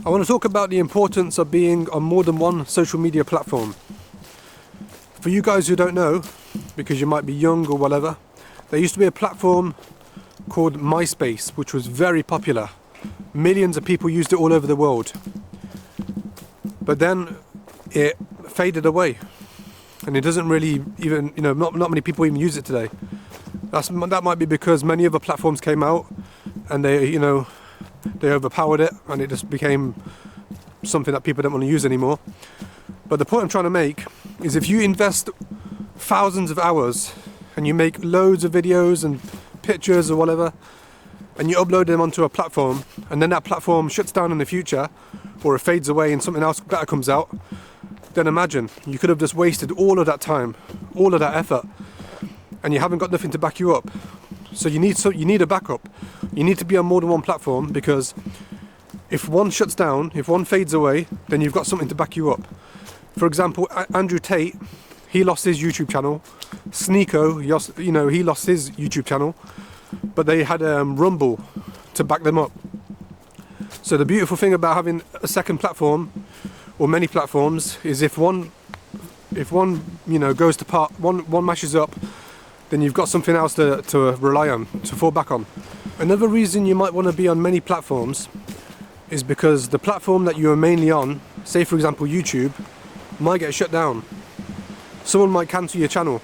I want to talk about the importance of being on more than one social media platform. For you guys who don't know, because you might be young or whatever, there used to be a platform called MySpace, which was very popular. Millions of people used it all over the world. But then it faded away, and it doesn't really even, not many people even use it today. That might be because many other platforms came out and they overpowered it, and it just became something that people don't want to use anymore. But the point I'm trying to make is, if you invest thousands of hours and you make loads of videos and pictures or whatever, and you upload them onto a platform, and then that platform shuts down in the future, or it fades away and something else better comes out, then imagine, you could have just wasted all of that time, all of that effort, and you haven't got nothing to back you up. So you need a backup. You need to be on more than one platform, because if one shuts down, if one fades away, then you've got something to back you up. For example, Andrew Tate, he lost his YouTube channel. Sneeko, he lost his YouTube channel, but they had Rumble to back them up. So the beautiful thing about having a second platform, or many platforms, is if one goes to part, one mashes up, then you've got something else to rely on, to fall back on. Another reason you might want to be on many platforms is because the platform that you are mainly on, say for example YouTube, might get shut down. Someone might cancel your channel.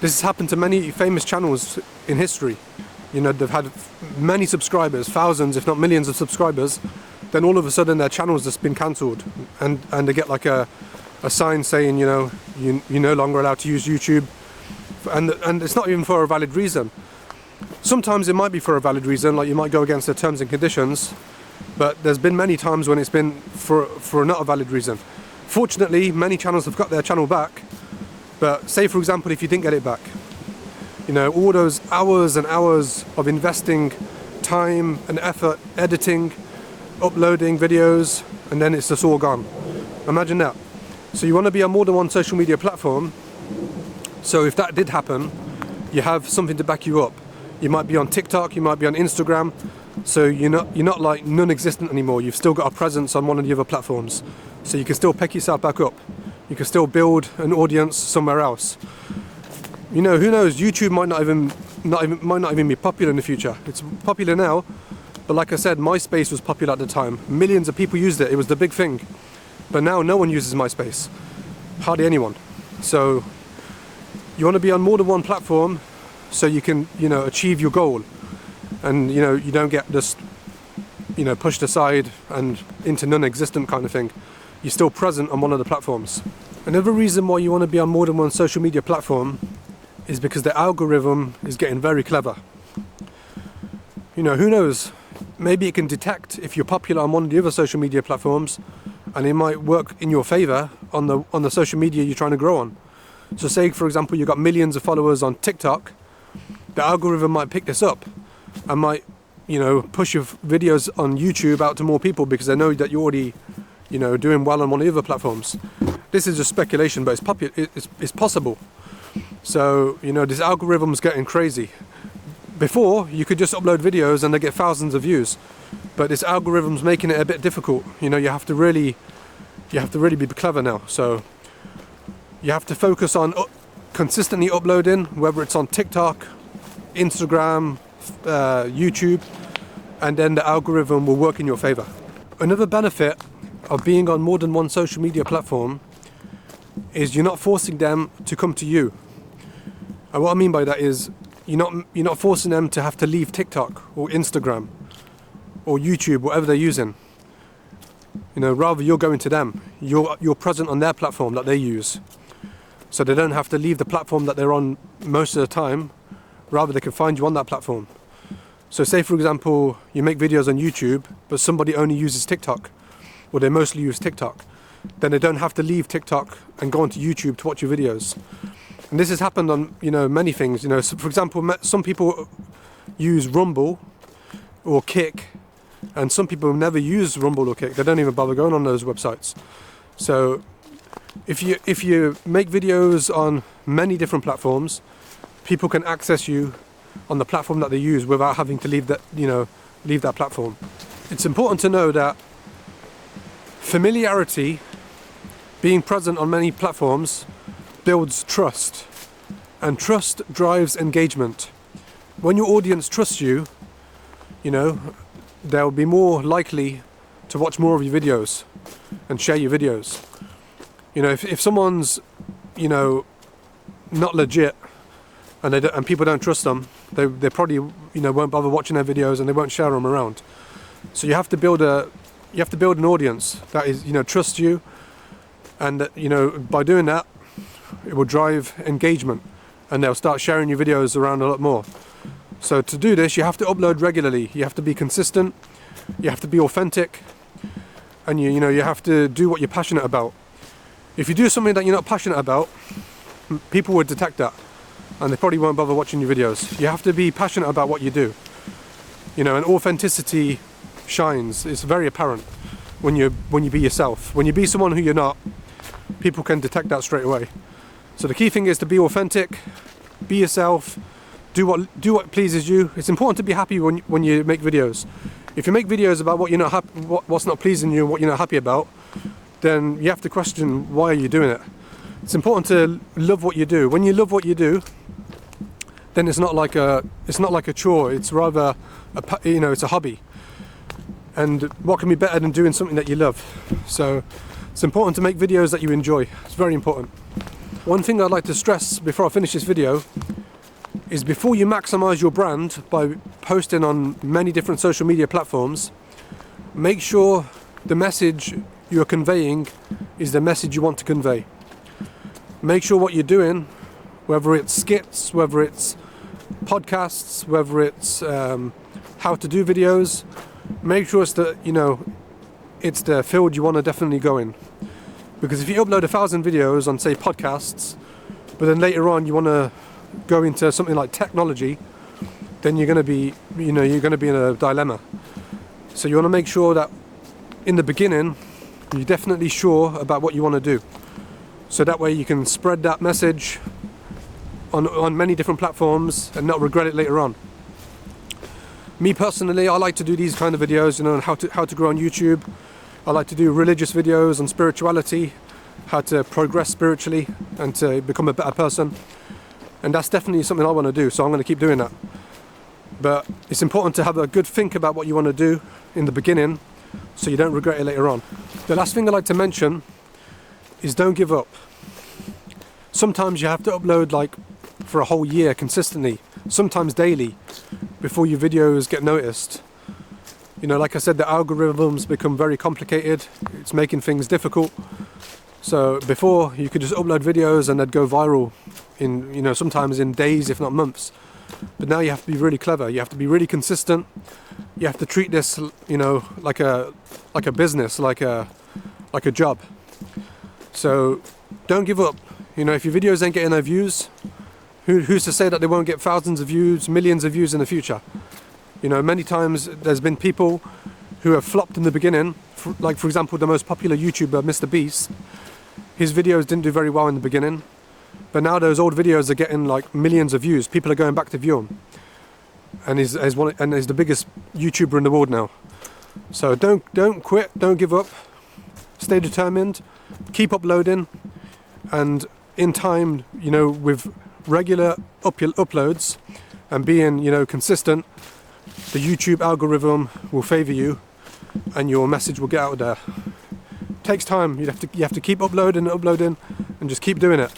This has happened to many famous channels in history. They've had many subscribers, thousands if not millions of subscribers, then all of a sudden their channel's just been cancelled, and they get like a sign saying, you're no longer allowed to use YouTube, and it's not even for a valid reason. Sometimes it might be for a valid reason, like you might go against the terms and conditions, but there's been many times when it's been for not a valid reason. Fortunately, many channels have got their channel back, but say for example if you didn't get it back, all those hours and hours of investing time and effort, editing, uploading videos, and then it's just all gone. Imagine that. So you want to be on more than one social media platform, so if that did happen, you have something to back you up. You might be on TikTok, you might be on Instagram, so you're not like non-existent anymore. You've still got a presence on one of the other platforms, so you can still pick yourself back up. You can still build an audience somewhere else. Who knows? YouTube might not even be popular in the future. It's popular now, but like I said, MySpace was popular at the time. Millions of people used it. It was the big thing. But now no one uses MySpace. Hardly anyone. So you want to be on more than one platform so you can, achieve your goal, and you don't get just pushed aside and into non-existent kind of thing. You're still present on one of the platforms. Another reason why you want to be on more than one social media platform is because the algorithm is getting very clever. Who knows? Maybe it can detect if you're popular on one of the other social media platforms, and it might work in your favor on the social media you're trying to grow on. So say for example you've got millions of followers on TikTok, the algorithm might pick this up and might push your videos on YouTube out to more people, because they know that you're already doing well on one of the other platforms. This is just speculation, but it's possible. So this algorithm's getting crazy. Before you could just upload videos and they get thousands of views, but this algorithm's making it a bit difficult. You have to really be clever now. So you have to focus on consistently uploading, whether it's on TikTok, Instagram, YouTube, and then the algorithm will work in your favor. Another benefit of being on more than one social media platform is you're not forcing them to come to you. And what I mean by that is you're not forcing them to have to leave TikTok or Instagram or YouTube, whatever they're using. Rather you're going to them. You're present on their platform that they use, so they don't have to leave the platform that they're on most of the time. Rather they can find you on that platform. So say for example you make videos on YouTube, but somebody only uses TikTok, or they mostly use TikTok, then they don't have to leave TikTok and go onto YouTube to watch your videos. And this has happened on many things. So for example, some people use Rumble or Kick, and some people never use Rumble or Kick. They don't even bother going on those websites. So if you make videos on many different platforms, people can access you on the platform that they use without having to leave that platform. It's important to know that Familiarity, being present on many platforms, builds trust, and trust drives engagement. When your audience trusts you, you know, they'll be more likely to watch more of your videos and share your videos. You know, if someone's, you know, not legit and people don't trust them, they probably, you know, won't bother watching their videos and they won't share them around. So you have to build an audience that is, you know, trusts you, and you know, by doing that, it will drive engagement, and they'll start sharing your videos around a lot more. So to do this, you have to upload regularly. You have to be consistent. You have to be authentic, and you know, you have to do what you're passionate about. If you do something that you're not passionate about, people would detect that, and they probably won't bother watching your videos. You have to be passionate about what you do. You know, and authenticity shines. It's very apparent when you be yourself. When you be someone who you're not, people can detect that straight away. So the key thing is to be authentic, be yourself, do what pleases you. It's important to be happy when you make videos. If you make videos about what you're not happy, what's not pleasing you, and what you're not happy about, then you have to question, why are you doing it? It's important to love what you do. When you love what you do, then it's not like a chore. It's rather it's a hobby. And what can be better than doing something that you love? So it's important to make videos that you enjoy. It's very important. One thing I'd like to stress before I finish this video is, before you maximize your brand by posting on many different social media platforms, make sure the message you're conveying is the message you want to convey. Make sure what you're doing, whether it's skits, whether it's podcasts, whether it's how to do videos, make sure it's it's the field you want to definitely go in. Because if you upload 1,000 videos on, say, podcasts, but then later on you want to go into something like technology, then you're going to be in a dilemma. So you want to make sure that in the beginning you're definitely sure about what you want to do. So that way you can spread that message on many different platforms and not regret it later on. Me personally, I like to do these kind of videos, on how to grow on YouTube. I like to do religious videos on spirituality, how to progress spiritually and to become a better person. And that's definitely something I want to do, so I'm going to keep doing that. But it's important to have a good think about what you want to do in the beginning, so you don't regret it later on. The last thing I'd like to mention is, don't give up. Sometimes you have to upload for a whole year consistently, sometimes daily, before your videos get noticed. Like I said, the algorithms become very complicated. It's making things difficult. So before, you could just upload videos and they'd go viral in, sometimes in days, if not months. But now you have to be really clever. You have to be really consistent. You have to treat this, like a business, like a job. So don't give up. If your videos ain't getting no views, who's to say that they won't get thousands of views, millions of views in the future? Many times there's been people who have flopped in the beginning, like for example the most popular YouTuber, Mr. Beast. His videos didn't do very well in the beginning, but now those old videos are getting millions of views. People are going back to view them, and he's the biggest YouTuber in the world now. So don't quit, don't give up, stay determined, keep uploading, and in time, with regular uploads and being consistent, the YouTube algorithm will favor you and your message will get out there. It takes time. You have to keep uploading and just keep doing it,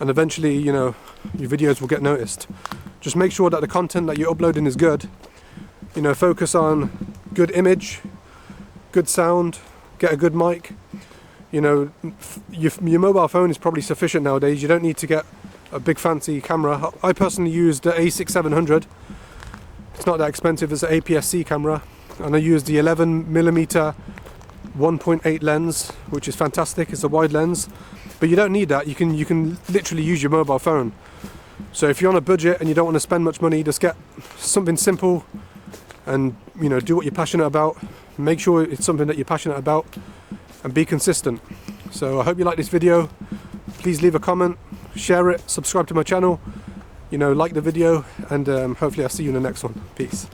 and eventually your videos will get noticed. Just make sure that the content that you're uploading is good. Focus on good image, good sound, get a good mic. Your mobile phone is probably sufficient nowadays. You don't need to get a big fancy camera. I personally use the A6700. It's not that expensive. It's an APS-C camera, and I use the 11mm 1.8 lens, which is fantastic. It's a wide lens, but you don't need that. You can literally use your mobile phone. So if you're on a budget and you don't want to spend much money, just get something simple and do what you're passionate about. Make sure it's something that you're passionate about and be consistent. So I hope you like this video. Please leave a comment, share it, subscribe to my channel, like the video, and hopefully I'll see you in the next one. Peace.